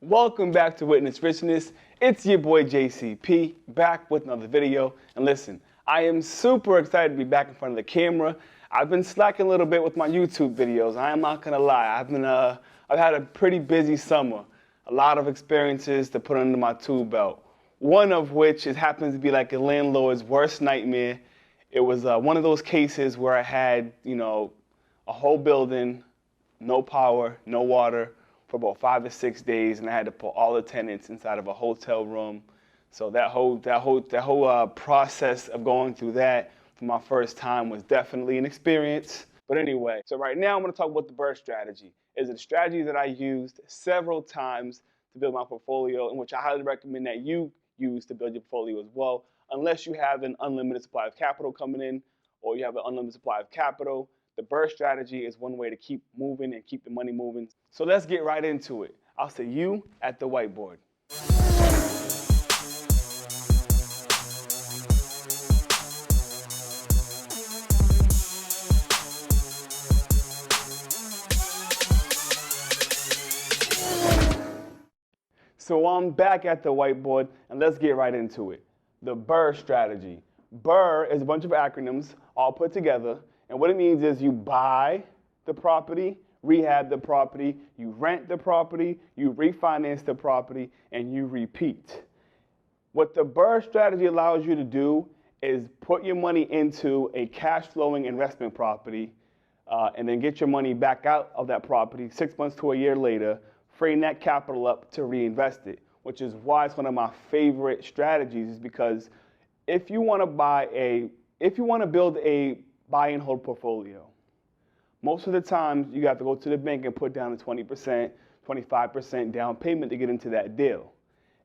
Welcome back to Witness Richness. It's your boy JCP, back with another video. And listen, I am super excited to be back in front of the camera. I've been slacking a little bit with my YouTube videos. I am not gonna lie. I've had a pretty busy summer. A lot of experiences to put under my tool belt. One of which happens to be like a landlord's worst nightmare. It was one of those cases where I had, a whole building, no power, no water, for about 5 to 6 days, and I had to put all the tenants inside of a hotel room. So that whole process of going through that for my first time was definitely an experience. But anyway, so right now I'm going to talk about the BRRRR strategy. It's a strategy that I used several times to build my portfolio, and which I highly recommend that you use to build your portfolio as well, unless you have an unlimited supply of capital coming in, or you have an unlimited supply of capital. The BRRRR strategy is one way to keep moving and keep the money moving. So let's get right into it. I'll see you at the whiteboard. So I'm back at the whiteboard, and let's get right into it. The BRRRR strategy. BRRRR is a bunch of acronyms all put together. And what it means is you buy the property, rehab the property, you rent the property, you refinance the property, and you repeat. What the BRRRR strategy allows you to do is put your money into a cash flowing investment property and then get your money back out of that property 6 months to a year later, freeing that capital up to reinvest it, which is why it's one of my favorite strategies, is because if you want to build a buy and hold portfolio, most of the time you have to go to the bank and put down a 20%, 25% down payment to get into that deal.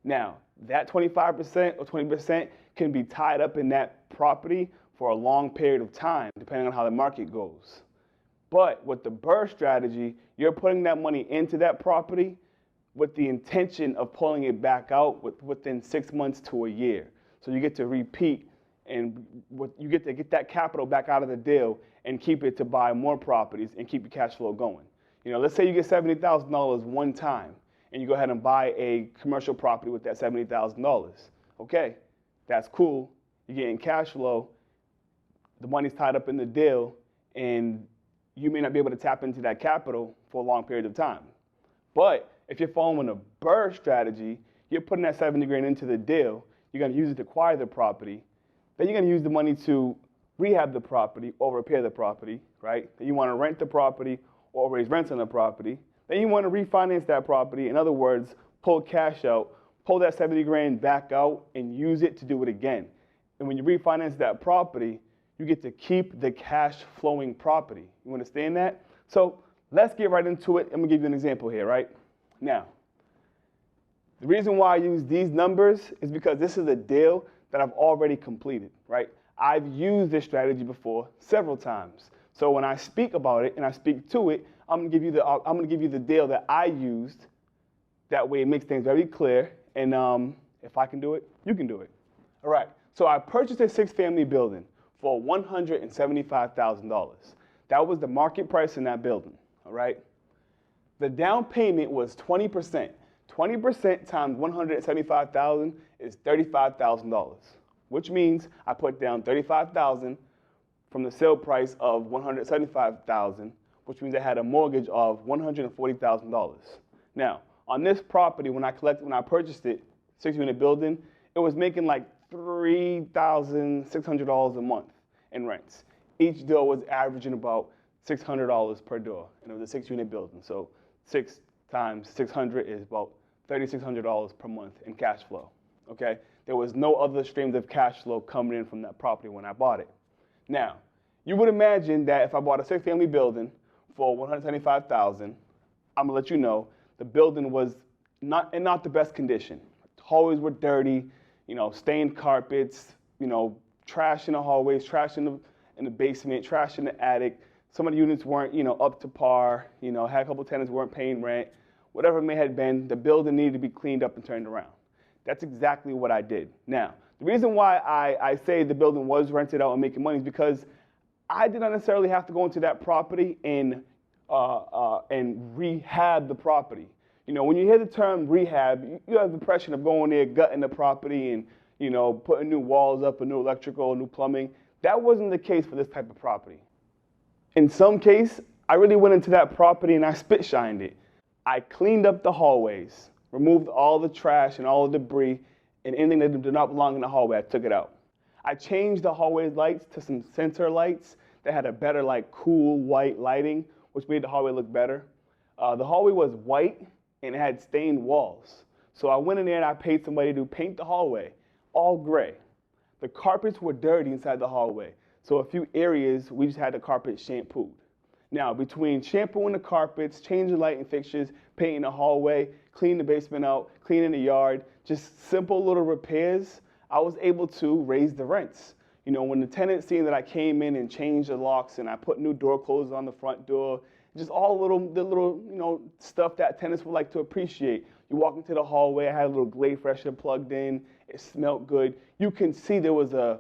Now, that 25% or 20% can be tied up in that property for a long period of time, depending on how the market goes. But with the BRRRR strategy, you're putting that money into that property with the intention of pulling it back out within 6 months to a year. So you get to repeat, and you get to get that capital back out of the deal and keep it to buy more properties and keep your cash flow going. Let's say you get $70,000 one time and you go ahead and buy a commercial property with that $70,000. Okay, that's cool. You're getting cash flow. The money's tied up in the deal, and you may not be able to tap into that capital for a long period of time. But if you're following a BRRRR strategy, you're putting that 70 grand into the deal. You're going to use it to acquire the property. Then you're going to use the money to rehab the property or repair the property, right? Then you want to rent the property or raise rents on the property. Then you want to refinance that property. In other words, pull cash out, pull that 70 grand back out and use it to do it again. And when you refinance that property, you get to keep the cash flowing property. You understand that? So let's get right into it. I'm going to give you an example here, right? Now, the reason why I use these numbers is because this is a deal that I've already completed, right? I've used this strategy before several times. So when I speak about it and I speak to it, I'm gonna give you the deal that I used. That way it makes things very clear. And if I can do it, you can do it. All right. So I purchased a 6-family building for $175,000. That was the market price in that building. All right. The down payment was 20%. 20% times $175,000 is $35,000, which means I put down $35,000 from the sale price of $175,000, which means I had a mortgage of $140,000. Now, on this property, when I purchased it, 6-unit building, it was making like $3,600 a month in rents. Each door was averaging about $600 per door, and it was a 6-unit building. So 6 times 600 is about $3,600 per month in cash flow, okay? There was no other streams of cash flow coming in from that property when I bought it. Now, you would imagine that if I bought a 6-family building for $175,000, I'm gonna let you know the building was not the best condition. Hallways were dirty, stained carpets, trash in the hallways, trash in the basement, trash in the attic. Some of the units weren't, up to par, had a couple of tenants who weren't paying rent. Whatever it may have been, the building needed to be cleaned up and turned around. That's exactly what I did. Now, the reason why I say the building was rented out and making money is because I did not necessarily have to go into that property and rehab the property. You know, when you hear the term rehab, you have the impression of going there, gutting the property and, you know, putting new walls up, a new electrical, new plumbing. That wasn't the case for this type of property. In some case, I really went into that property and I spit shined it. I cleaned up the hallways, removed all the trash and all the debris and anything that did not belong in the hallway, I took it out. I changed the hallway lights to some center lights that had a better, like, cool white lighting, which made the hallway look better. The hallway was white and it had stained walls. So I went in there and I paid somebody to paint the hallway, all gray. The carpets were dirty inside the hallway. So a few areas, we just had the carpet shampooed. Now, between shampooing the carpets, changing lighting fixtures, painting the hallway, cleaning the basement out, cleaning the yard, just simple little repairs, I was able to raise the rents. You know, when the tenants seen that I came in and changed the locks and I put new door closers on the front door, just all the little, you know, stuff that tenants would like to appreciate. You walk into the hallway, I had a little Glade freshener plugged in, it smelled good. You can see there was an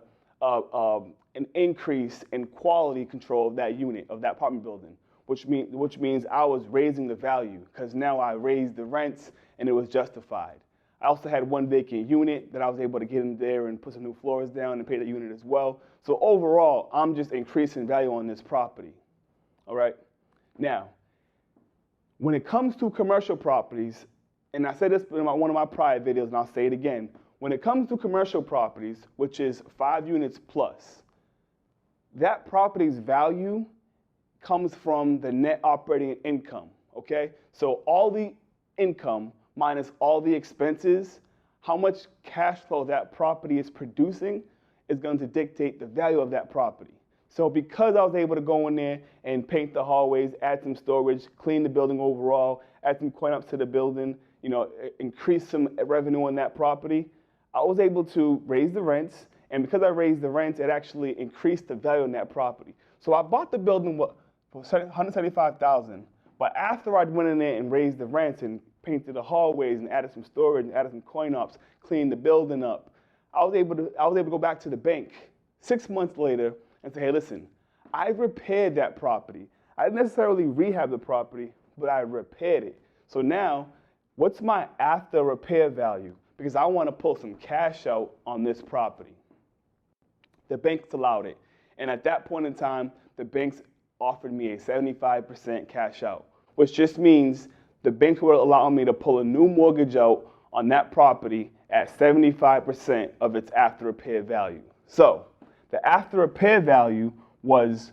increase in quality control of that unit, of that apartment building, which means I was raising the value because now I raised the rents and it was justified. I also had one vacant unit that I was able to get in there and put some new floors down and pay that unit as well. So overall, I'm just increasing value on this property. All right. Now, when it comes to commercial properties, and I said this in one of my prior videos, and I'll say it again, when it comes to commercial properties, which is 5 units plus, that property's value comes from the net operating income, okay? So all the income minus all the expenses, how much cash flow that property is producing is going to dictate the value of that property. So because I was able to go in there and paint the hallways, add some storage, clean the building overall, add some cleanups to the building, you know, increase some revenue on that property, I was able to raise the rents. And because I raised the rents, it actually increased the value on that property. So I bought the building for $175,000. But after I went in there and raised the rents and painted the hallways and added some storage and added some coin-ops, cleaned the building up, I was able to go back to the bank 6 months later and say, hey, listen, I repaired that property. I didn't necessarily rehab the property, but I repaired it. So now, what's my after repair value? Because I want to pull some cash out on this property. The banks allowed it. And at that point in time, the banks offered me a 75% cash out, which just means the banks will allow me to pull a new mortgage out on that property at 75% of its after repair value. So the after repair value was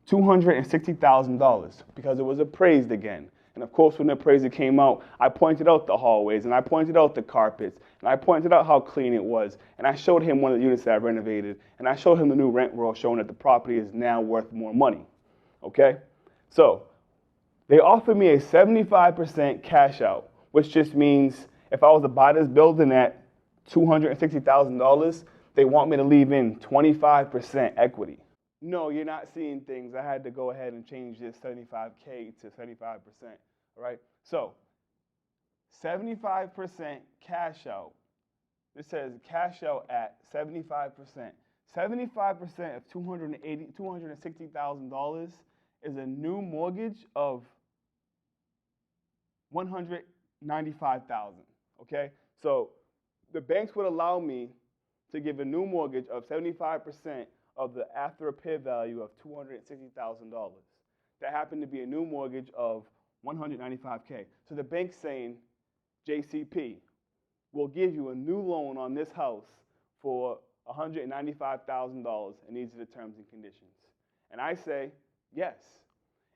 $260,000 because it was appraised again. And of course, when the appraiser came out, I pointed out the hallways and I pointed out the carpets and I pointed out how clean it was. And I showed him one of the units that I renovated and I showed him the new rent roll showing that the property is now worth more money. Okay? So they offered me a 75% cash out, which just means if I was to buy this building at $260,000, they want me to leave in 25% equity. No, you're not seeing things. I had to go ahead and change this 75K to 75%, all right? So 75% cash out. This says cash out at 75%. 75% of $260,000 is a new mortgage of $195,000, okay? So the banks would allow me to give a new mortgage of 75% of the after repair value of $260,000. That happened to be a new mortgage of $195K. So the bank's saying, JCP, we'll give you a new loan on this house for $195,000, and these are the terms and conditions. And I say, yes.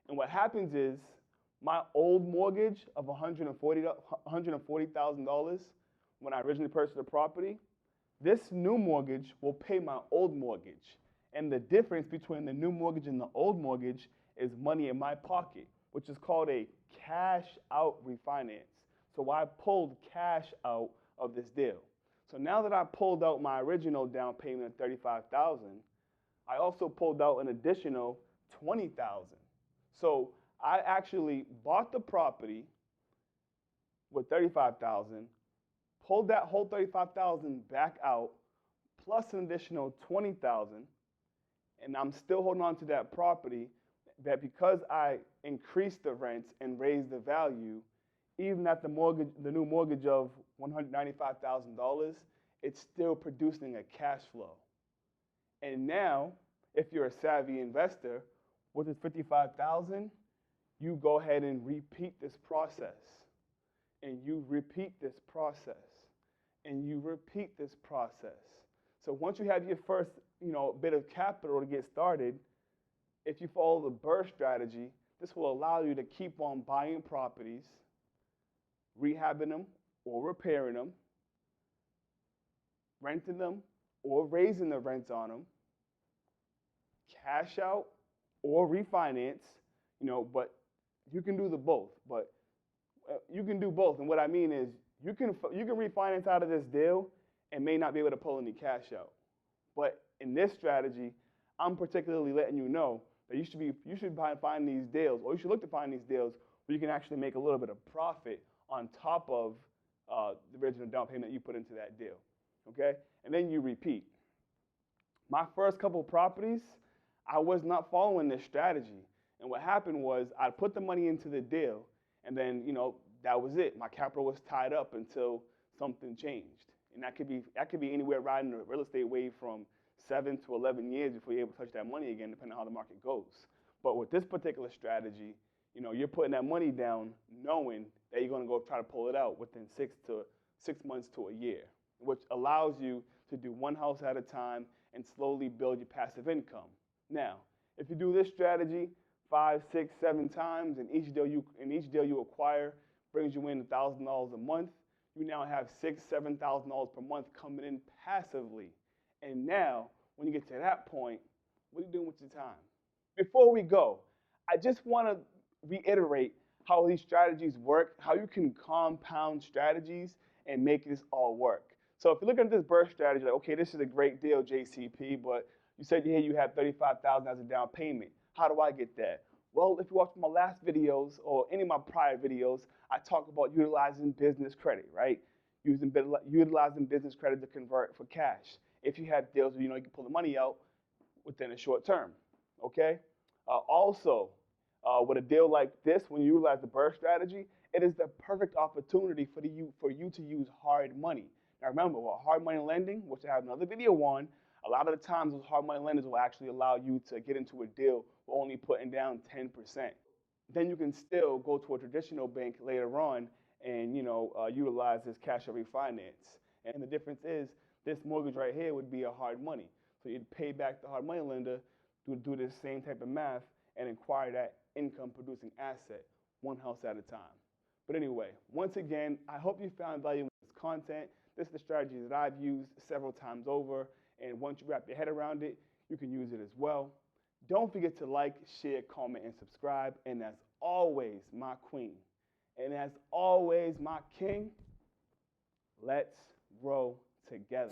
And what happens is, my old mortgage of $140,000 when I originally purchased the property, this new mortgage will pay my old mortgage. And the difference between the new mortgage and the old mortgage is money in my pocket, which is called a cash out refinance. So I pulled cash out of this deal. So now that I pulled out my original down payment of $35,000, I also pulled out an additional $20,000. So I actually bought the property with $35,000, pulled that whole $35,000 back out, plus an additional $20,000, and I'm still holding on to that property. That because I increased the rents and raised the value, even at the new mortgage of $195,000, it's still producing a cash flow. And now, if you're a savvy investor, with this 55,000, you go ahead and repeat this process, and you repeat this process, and you repeat this process. So once you have your first, bit of capital to get started, if you follow the BRRRR strategy, this will allow you to keep on buying properties, rehabbing them or repairing them, renting them or raising the rents on them, cash out or refinance, but you can do the both. But you can do both, and what I mean is you can refinance out of this deal and may not be able to pull any cash out. But in this strategy, I'm particularly letting you know that you should find these deals, or you should look to find these deals where you can actually make a little bit of profit on top of the original down payment you put into that deal, okay? And then you repeat. My first couple properties, I was not following this strategy. And what happened was I put the money into the deal, and then, that was it. My capital was tied up until something changed. And that could be anywhere riding the real estate wave from 7 to 11 years before you're able to touch that money again, depending on how the market goes. But with this particular strategy, you're putting that money down knowing that you're going to go try to pull it out within 6 months to a year, which allows you to do one house at a time and slowly build your passive income. Now, if you do this strategy 5, 6, 7 times, and each deal you acquire brings you in $1,000 a month, you now have $6,000, $7,000 per month coming in passively. And now, when you get to that point, what are you doing with your time? Before we go, I just want to reiterate how these strategies work, how you can compound strategies and make this all work. So if you look at this BRRRR strategy, like, okay, this is a great deal, JCP, but you said here you have $35,000 as a down payment. How do I get that? Well, if you watch my last videos or any of my prior videos, I talk about utilizing business credit, right? Utilizing business credit to convert for cash. If you have deals where you can pull the money out within a short term, okay? Also, with a deal like this, when you utilize the BRRRR strategy, it is the perfect opportunity for you to use hard money. Now remember, with hard money lending, which I have another video on, a lot of the times those hard money lenders will actually allow you to get into a deal with only putting down 10%. Then you can still go to a traditional bank later on and utilize this cash out refinance. And the difference is this mortgage right here would be a hard money. So you'd pay back the hard money lender to do this same type of math and acquire that income producing asset one house at a time. But anyway, once again, I hope you found value in this content. This is the strategy that I've used several times over. And once you wrap your head around it, you can use it as well. Don't forget to like, share, comment, and subscribe. And as always, my queen, and as always, my king, let's grow together.